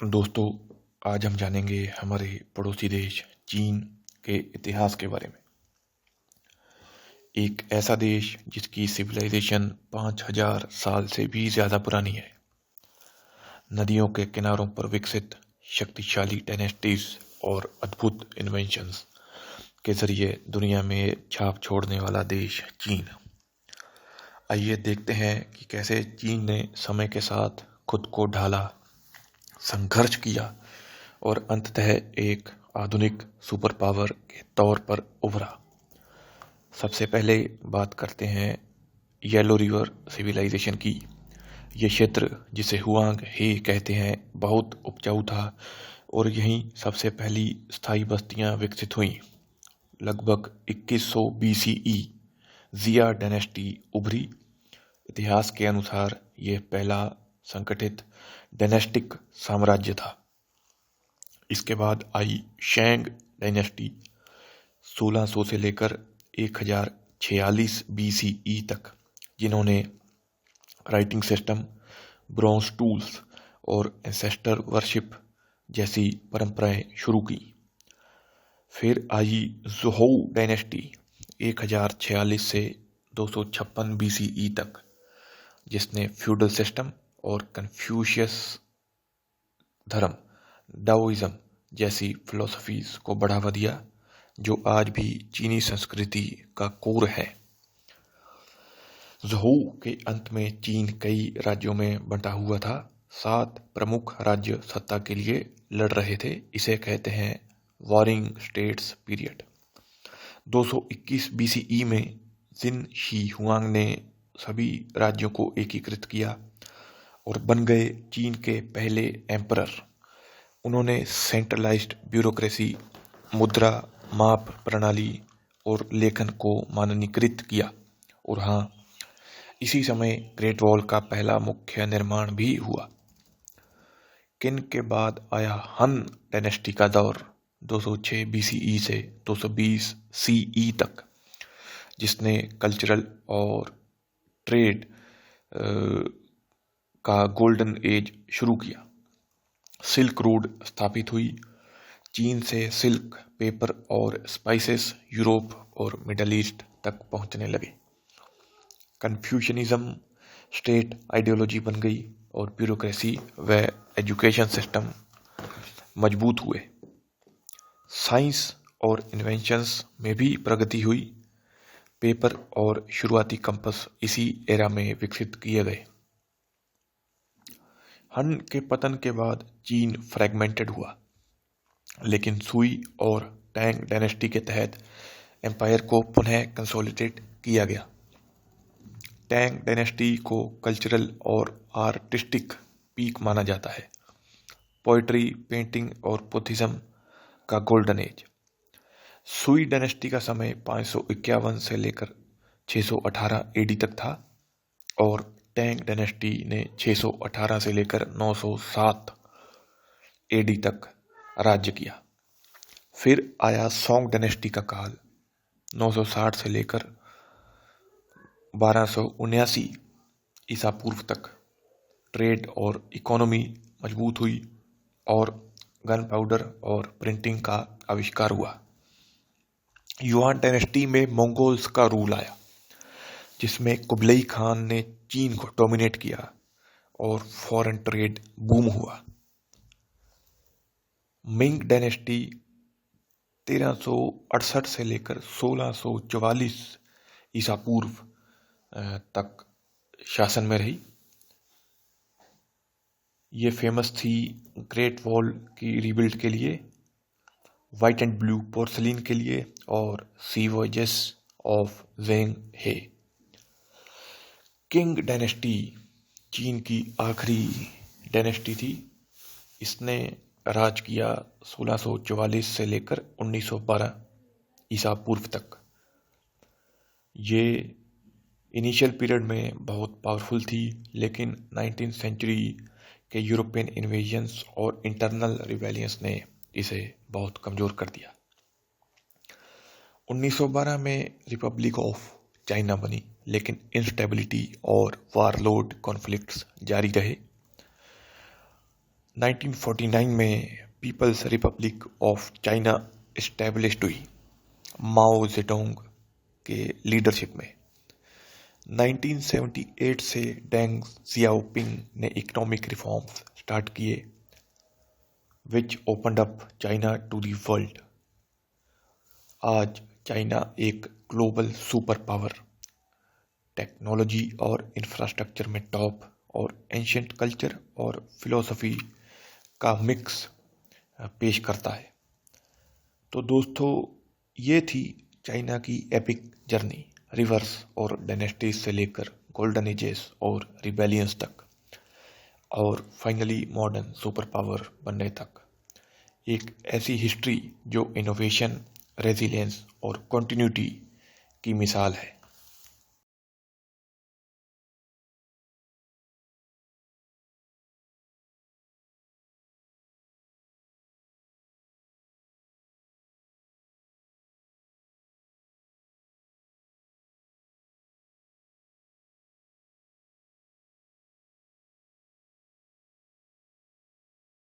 दोस्तों, आज हम जानेंगे हमारे पड़ोसी देश चीन के इतिहास के बारे में। एक ऐसा देश जिसकी सिविलाइजेशन 5000 साल से भी ज्यादा पुरानी है। नदियों के किनारों पर विकसित शक्तिशाली डायनेस्टीज और अद्भुत इन्वेंशंस के जरिए दुनिया में छाप छोड़ने वाला देश चीन। आइए देखते हैं कि कैसे चीन ने समय के साथ खुद को ढाला, संघर्ष किया और अंततः एक आधुनिक सुपर पावर के तौर पर उभरा। सबसे पहले बात करते हैं येलो रिवर सिविलाइजेशन की। यह क्षेत्र, जिसे हुआंग हे कहते हैं, बहुत उपजाऊ था और यहीं सबसे पहली स्थायी बस्तियां विकसित हुईं। लगभग 2100 BCE जिया डायनेस्टी उभरी। इतिहास के अनुसार यह पहला संगठित डायनेस्टिक साम्राज्य था। इसके बाद आई शैंग डायनेस्टी 1600 से लेकर 1046 BCE तक, जिन्होंने राइटिंग सिस्टम, ब्रॉन्ज टूल्स और एंसेस्टर वर्शिप जैसी परंपराएं शुरू की। फिर आई ज़ोहू डायनेस्टी 1046 से 256 BCE तक, जिसने फ्यूडल सिस्टम और कन्फ्यूशियस धर्म, डाओइज्म जैसी फिलोसफीज को बढ़ावा दिया, जो आज भी चीनी संस्कृति का कोर है। ज़ोहू के अंत में चीन कई राज्यों में बंटा हुआ था। 7 प्रमुख राज्य सत्ता के लिए लड़ रहे थे। इसे कहते हैं वॉरिंग स्टेट्स पीरियड। 221 BCE में जिन शी हुआंग ने सभी राज्यों को एकीकृत किया और बन गए चीन के पहले एम्परर। उन्होंने सेंट्रलाइज्ड ब्यूरोक्रेसी, मुद्रा, माप प्रणाली और लेखन को मानकीकृत किया। और हाँ, इसी समय ग्रेट वॉल का पहला मुख्य निर्माण भी हुआ। किन के बाद आया हन डायनेस्टी का दौर 206 BCE से 220 CE तक, जिसने कल्चरल और ट्रेड का गोल्डन एज शुरू किया। सिल्क रोड स्थापित हुई। चीन से सिल्क, पेपर और स्पाइसेस यूरोप और मिडल ईस्ट तक पहुंचने लगे। कन्फ्यूशनिज्म स्टेट आइडियोलॉजी बन गई और ब्यूरोक्रेसी व एजुकेशन सिस्टम मजबूत हुए। साइंस और इन्वेंशंस में भी प्रगति हुई। पेपर और शुरुआती कंपास इसी एरा में विकसित किए गए। हन के पतन के बाद चीन फ्रैगमेंटेड हुआ, लेकिन सुई और टैंग डायनेस्टी के तहत एम्पायर को पुनः कंसोलिडेट किया गया। टैंग डायनेस्टी को कल्चरल और आर्टिस्टिक पीक माना जाता है। पोइट्री, पेंटिंग और बुद्धिज्म का गोल्डन एज। सुई डायनेस्टी का समय 551 से लेकर 618 AD तक था और टैंग डायनेस्टी ने 618 से लेकर 907 AD तक राज्य किया। फिर आया सोंग डायनेस्टी का काल 960 से लेकर 1279 ईसा पूर्व तक। ट्रेड और इकोनॉमी मजबूत हुई और गन पाउडर और प्रिंटिंग का आविष्कार हुआ। युआन डायनेस्टी में मंगोल्स का रूल आया, जिसमें कुबलई खान ने चीन को डोमिनेट किया और फॉरेन ट्रेड बूम हुआ। मिंग डायनेस्टी 1368 से लेकर 1644 ईसा पूर्व तक शासन में रही। ये फेमस थी ग्रेट वॉल की रीबिल्ड के लिए, व्हाइट एंड ब्लू पोर्सलिन के लिए और sea voyages of Zheng He. Qing dynasty चीन की आखिरी डायनेस्टी थी। इसने राज किया 1644 से लेकर 1912 ईसा पूर्व तक। ये इनिशियल पीरियड में बहुत पावरफुल थी, लेकिन 19th सेंचुरी के यूरोपियन इन्वेजन्स और इंटरनल रिबेलियंस ने इसे बहुत कमजोर कर दिया। 1912 में रिपब्लिक ऑफ चाइना बनी, लेकिन इंस्टेबिलिटी और वारलोड कॉन्फ्लिक्ट्स जारी रहे। 1949 में People's Republic of China established हुई माओ जेडोंग के लीडरशिप में। 1978 से डेंग सियाओपिंग ने इकोनॉमिक रिफॉर्म्स स्टार्ट किए which opened up China to the world. आज चाइना एक ग्लोबल सुपर पावर, टेक्नोलॉजी और इंफ्रास्ट्रक्चर में टॉप और एंशिएंट कल्चर और फिलोसफी का मिक्स पेश करता है। तो दोस्तों, ये थी चाइना की एपिक जर्नी, रिवर्स और डायनेस्टीज से लेकर गोल्डन एजेस और रिबेलियंस तक, और फाइनली मॉडर्न सुपर पावर बनने तक। एक ऐसी हिस्ट्री जो इनोवेशन, रेजिलियंस और कॉन्टिन्यूटी की मिसाल है।